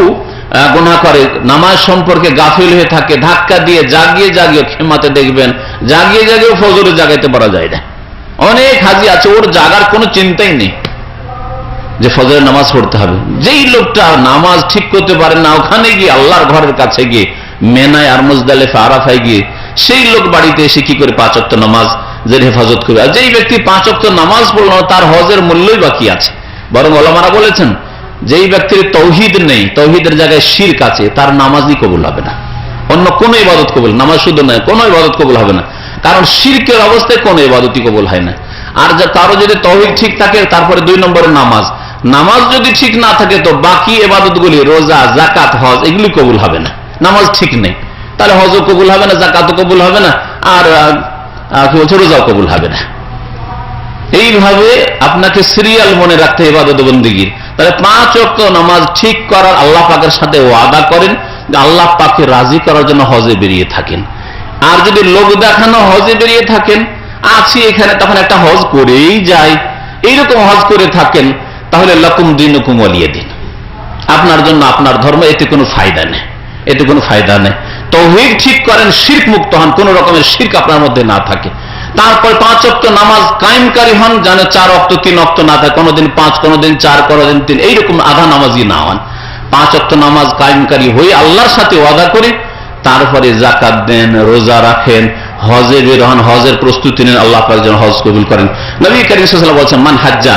গুনাহ করে, নামাজ সম্পর্কে গাফিল হয়ে থাকে, ধাক্কা দিয়ে জাগিয়ে জাগিয়ে খেমাতে দেখবেন, জাগিয়ে জাগিয়ে ফজরে জাগাইতে পারা যায় না। অনেক হাজি আছে ওর জাগার কোনো চিন্তাই নেই যে ফজরের নামাজ পড়তে হবে। যেই লোকটা নামাজ ঠিক করতে পারে না, ওখানে গিয়ে আল্লাহর ঘরের কাছে গিয়ে মেনায় আর মুজদালিফা আরাফায় গিয়ে সেই লোক বাড়িতে এসে কি করে 5 ওয়াক্ত নামাজ যে হেফাজত করবে? আর যেই ব্যক্তি 5 ওয়াক্ত নামাজ পড়ল না, তার হজের মূল্যই বাকি আছে। বরং ওলামারা বলেছেন, যেই ব্যক্তির তৌহিদ নেই, তৌহিদের জায়গায় শিরক আছে, তার নামাজই কবুল হবে না, অন্য কোন ইবাদত কবুল, নামাজ শুধু নয়, কোন ইবাদত কবুল হবে না, কারণ শিরকের অবস্থায় কোন ইবাদতই কবুল হয় না। আর কারো যদি তৌহিদ ঠিক থাকে, তারপরে 2 নম্বরে নামাজ, নামাজ যদি ঠিক না থাকে তো বাকি ইবাদতগুলি, রোজা, যাকাত, হজ, এগুলি কবুল হবে না। নামাজ ঠিক নেই, তাহলে হজও কবুল হবে না, যাকাতও কবুল হবে না, আর কি বলছে, রোজাও কবুল হবে না। এইভাবে আপনাকে সিরিয়াল মনে রাখতে হবে ইবাদত বন্দেগীর। তাহলে 5 ওয়াক্ত নামাজ ঠিক করার আল্লাহ পাকের সাথে ওয়াদা করেন, যে আল্লাহ পাককে রাজি করার জন্য হজে বেরিয়ে থাকেন। আর যদি লোক দেখানো হজে বেরিয়ে থাকেন, আছি এখানে, তখন একটা হজ করেই যায়, এইরকম হজ করে থাকেন, তাহলে লাকুম দিনুকুম ওয়ালিয়া দিন, আপনার জন্য আপনার ধর্ম, এতে কোনো ফায়দা নেই, এতে কোনো ফায়দা নেই। তাওহীদ ঠিক করেন, শিরক মুক্ত হন, কোন রকমের শিরক আপনার মধ্যে না থাকে। তারপর 5 ওয়াক্ত নামাজ কায়েমকারী হন, যেন 4 ওয়াক্ত 3 ওয়াক্ত না থাকে, কোনোদিন 5, কোনোদিন 4, কোনোদিন 3, এইরকম আধা নামাজি না হন। 5 ওয়াক্ত নামাজ কায়েমকারী হয়ে আল্লাহর সাথে ওয়াদা করে তারপরে যাকাত দেন, রোজা রাখেন, হজে বের হন, হজের প্রস্তুতি নেন, আল্লাহ পাক যেন হজ কবুল করেন। নবী করিম সাল্লাল্লাহু আলাইহি ওয়াসাল্লাম বলেছেন, মান হাজ্জা,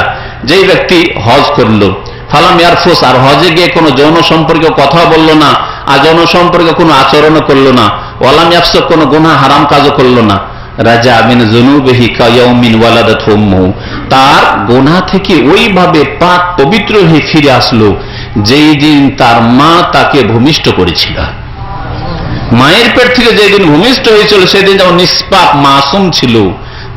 যেই ব্যক্তি হজ করলো, ফালাম ইয়ারফুস, আর হজে গিয়ে কোনো যৌন সম্পর্কে কথা বললো না, আর যৌন সম্পর্কে কোনো আচরণও করলো না, ওয়ালাম ইয়াফসুক, কোনো গুনাহ হারাম কাজও করলো না, রাজা মিন যুনুবিহি কায়াউমিন ওয়ালাদাতহু উম্মুহু, তার গুনাহ থেকে ওইভাবে পাক পবিত্র হয়ে ফিরে আসলো যেই দিন তার মা তাকে ভূমিষ্ঠ করেছিল। মায়ের পেট থেকে যেদিন ভূমিষ্ঠ হয়েছিল সেদিন যেমন নিষ্পাপ মাসুম ছিল,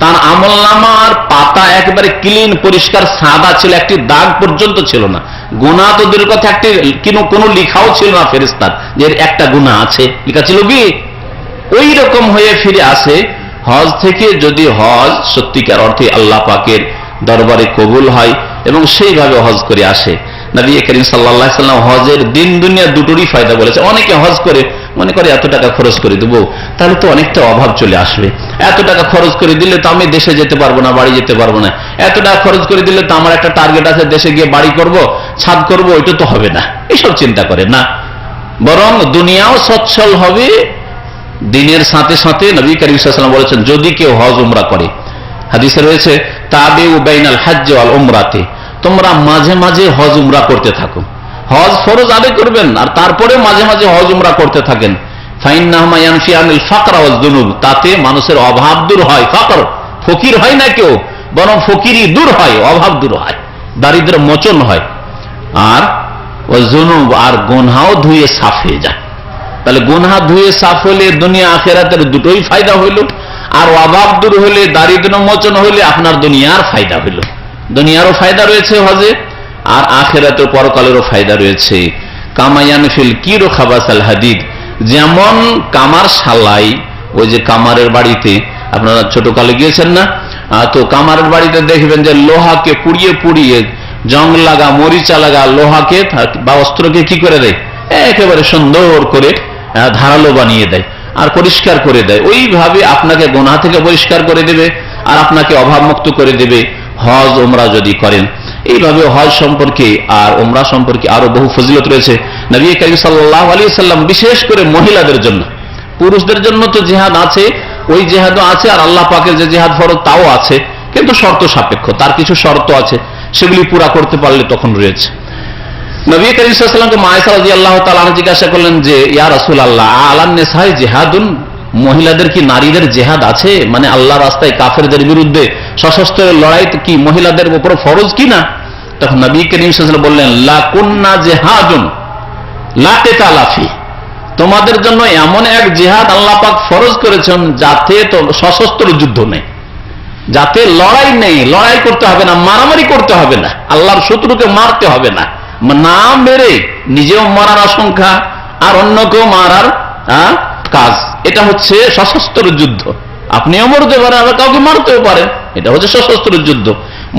তার আমলনামার পাতা একেবারে ক্লিন, পরিষ্কার, সাদা ছিল, একটি দাগ পর্যন্ত ছিল না। গুনাহ তো দূরের কথা, একটি কোনো লেখাও ছিল না ফেরেশতার যে একটা গুনাহ আছে, লেখা ছিল কি? ওই রকম হয়ে ফিরে আসে হজ থেকে। যদি হজ সত্যিকার অর্থে আল্লাহ পাকের দরবারে কবুল হয় এবং সেইভাবে হজ করে আসে, নবী করিম সাল্লাল্লাহু আলাইহি ওয়াসাল্লাম হজের দিন দুনিয়া দুটোরই ফায়দা বলেছে। অনেকে হজ করে মনে করে এত টাকা খরচ করে দেবো, তাহলে তো অনেকটা অভাব চলে আসবে, এত টাকা খরচ করে দিলে তো আমি দেশে যেতে পারবো না, বাড়ি যেতে পারবো না, এত টাকা খরচ করে দিলে তো আমার একটা টার্গেট আছে, দেশে গিয়ে বাড়ি করব, ছাদ করব, ওইটা তো হবে না, এসব চিন্তা করে না। বরং দুনিয়াও সচ্ছল হবে দিনের সাথে সাথে। নবী করিম সাল্লাল্লাহু আলাইহি ওয়াসাল্লাম বলেছেন, যদি কেউ হজ উমরা করে, হাদিসে রয়েছে, তাবিউ বাইনাল হজ্জ ওয়াল উমরাতি, তোমরা মাঝে মাঝে হজ উমরা করতে থাকো। হজ ফরজ আদায় করবেন আর তারপরে মাঝে মাঝে হজ উমরা করতে থাকেন। ফাইন্নাহুমা ইয়ানফিয়ানিল ফাকরা ওয়াজ যুনুব, তাতে মানুষের অভাব দূর হয়। ফাকর, ফকির হয় না কেউ, বরং ফকিরি দূর হয়, অভাব দূর হয়, দারিদ্র মোচন হয়, আর ওয়াজ যুনুব, আর গুনাহও ধুয়ে সাফ হয়ে যায়। তাহলে গুনাহ ধুয়ে সাফ হলে দুনিয়া আখিরাতের দুটোই ফায়দা হইল, আর অভাব দূর হলে, দারিদ্র মোচন হলে আপনার দুনিয়ার ফায়দা হইল। দুনিয়ারও ফায়দা রয়েছে হজে, আর আখিরাতের পরকালেরও ফায়দা রয়েছে। কামায়ান ফিল কিরো খাবাসাল হাদিদ, যেমন কামার শালাই, ওই যে কামারের বাড়িতে আপনারা ছোটকালে গিয়েছেন না, তো কামারের বাড়িতে দেখবেন যে লোহাকে পুড়িয়ে পুড়িয়ে, জং লাগা, মরিচা লাগা লোহাকে বা অস্ত্রকে কি করে দেয়, একেবারে সুন্দর করে ধারালো বানিয়ে দেয় আর পরিষ্কার করে দেয়। ওইভাবে আপনাকে গুনাহ থেকে পরিষ্কার করে দেবে আর আপনাকে অভাব মুক্ত করে দেবে হজ উমরা যদি করেন। এইভাবে হজ সম্পর্কে আর উমরা সম্পর্কে আরো বহু ফজিলত রয়েছে। নবী করিম সাল্লাল্লাহু আলাইহি ওয়াসাল্লাম বিশেষ করে মহিলাদের জন্য, পুরুষদের জন্য তো জিহাদ আছে, ওই জিহাদও আছে, আর আল্লাহ পাকের যে জিহাদ ফরজ তাও আছে, কিন্তু শর্ত সাপেক্ষ, তার কিছু শর্ত আছে, সেগুলি পুরা করতে পারলে তখন রয়েছে। নবী করিম সাল্লাল্লাহু আলাইহি ওয়াসাল্লামকে মা আয়েশা রাদিয়াল্লাহু তাআলা আনহা জিজ্ঞাসা করলেন যে ইয়া রাসূলুল্লাহ, আলান নিসাই জিহাদুন, মহিলাদের কি, নারীদের জিহাদ আছে, মানে আল্লাহর রাস্তায় কাফেরদের বিরুদ্ধে সশস্ত্র লড়াই কি মহিলাদের উপর ফরজ কিনা? তখন নবী করিম সাল্লাল্লাহু আলাইহি ওয়াসাল্লাম বললেন লা কুন্না জিহাদুন লা কিতালা ফি, তোমাদের জন্য এমন এক জিহাদ আল্লাহ পাক ফরজ করেছেন যাতে তো সশস্ত্র যুদ্ধ নেই, যাতে লড়াই নেই, লড়াই করতে হবে না, মারামারি করতে হবে না, আল্লাহর শত্রুকে মারতে হবে না, না মেরে নিজেও মারার আশঙ্কা আর অন্যকেও মারার কাজ, এটা হচ্ছে সশস্ত্র যুদ্ধ। আপনিও মরতে পারেন, আবার কাউকে মারতেও পারেন, এটা হচ্ছে সশস্ত্র যুদ্ধ।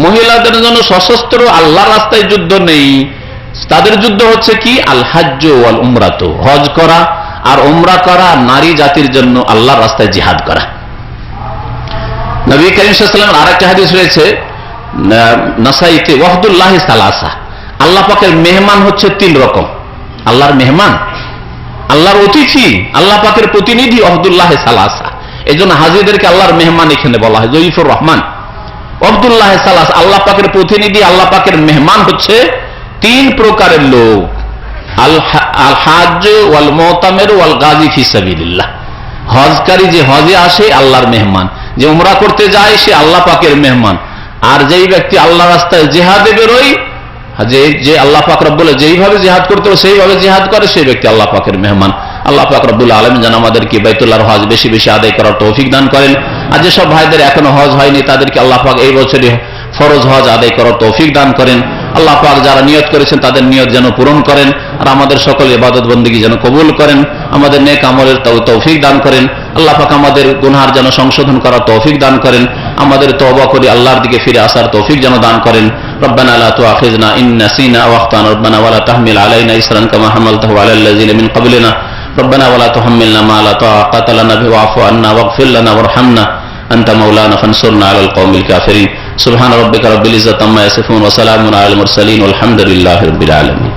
মহিলাদের জন্য সশস্ত্র আল্লাহর রাস্তায় যুদ্ধ নেই, তাদের যুদ্ধ হচ্ছে কি আল হাজ্জ ওয়াল উমরাত, হজ করা আর উমরা করা, নারী জাতির জন্য আল্লাহর রাস্তায় জিহাদ করা। নবী করিম সাল্লাল্লাহু আলাইহি ওয়াসাল্লামের আরেকটা হাদিস রয়েছে নাসাইতে, ওয়াহদুল্লাহি সালাসা, আল্লাহ পাকের মেহমান হচ্ছে তিন রকম। আল্লাহর মেহমান, আল্লাহর অতিথি, আল্লাহ পাকের প্রতিনিধি, ওয়াহদুল্লাহি সালাসা, এই জন্য হাজীদেরকে আল্লাহর মেহমান এখানে বলা হয়, জয়ীফুর রহমান। ওয়াহদুল্লাহি সালাসা, আল্লাহ পাকের প্রতিনিধি, আল্লাহ পাকের মেহমান হচ্ছে তিন প্রকারের লোক, আল হাজ্জ ওয়াল মুতামির ওয়াল গাজী ফি সাবিলিল্লাহ, হজকারী যে হজে আসে আল্লাহর মেহমান, যে উমরা করতে যায় সে আল্লাহ পাকের মেহমান, আর যেই ব্যক্তি আল্লাহ রাস্তায় জিহাদে বেরোয়, যে আল্লাহ পাক রব্বুল যেইভাবে জিহাদ করতে হবে সেইভাবে জিহাদ করে, সেই ব্যক্তি আল্লাহ পাকের মেহমান। আল্লাহ পাক রব্বুল আলামিন যেন আমাদেরকে বাইতুল্লাহর হজ বেশি বেশি আদায় করার তৌফিক দান করেন, আর যেসব ভাইদের এখনো হজ হয়নি তাদেরকে আল্লাহ পাক এই বছরে ফরজ হজ আদায় করার তৌফিক দান করেন। আল্লাহ পাক যারা নিয়ত করেছেন তাদের নিয়ত যেন পূরণ করেন, আর আমাদের সকল ইবাদত বন্দেগী যেন কবুল করেন, আমাদের নেক আমলের তৌফিক দান করেন। আল্লাহ পাক আমাদের গুনাহ যেন সংশোধন করার তৌফিক দান করেন, আমাদের তওবা করে আল্লাহর দিকে ফিরে আসার তৌফিক যেন দান করেন। রব্বানা লা তুআখিযনা ইন নাসিনা আও আখতানা, রব্বানা ওয়া লা তাহমিল আলাইনা ইসরান কামা হামালতাহু আলাল লাযিনা মিন ক্বাবলিনা, রব্বানা ওয়া লা তুহাম্মিলনা মা লা তাকাতা লানা বিহি ওয়া'ফু আন্না ওয়াগফির লানা ওয়ারহামনা আনতা মাওলানা ফানসুরনা আলাল কওমিল কাফিরিন। সুবহান রাব্বিকা রাব্বিল ইজ্জাতি আম্মা ইয়াসিফুন ওয়া সালামুন আলাল মুরসালিন ওয়ালহামদুলিল্লাহি রাব্বিল আলামিন।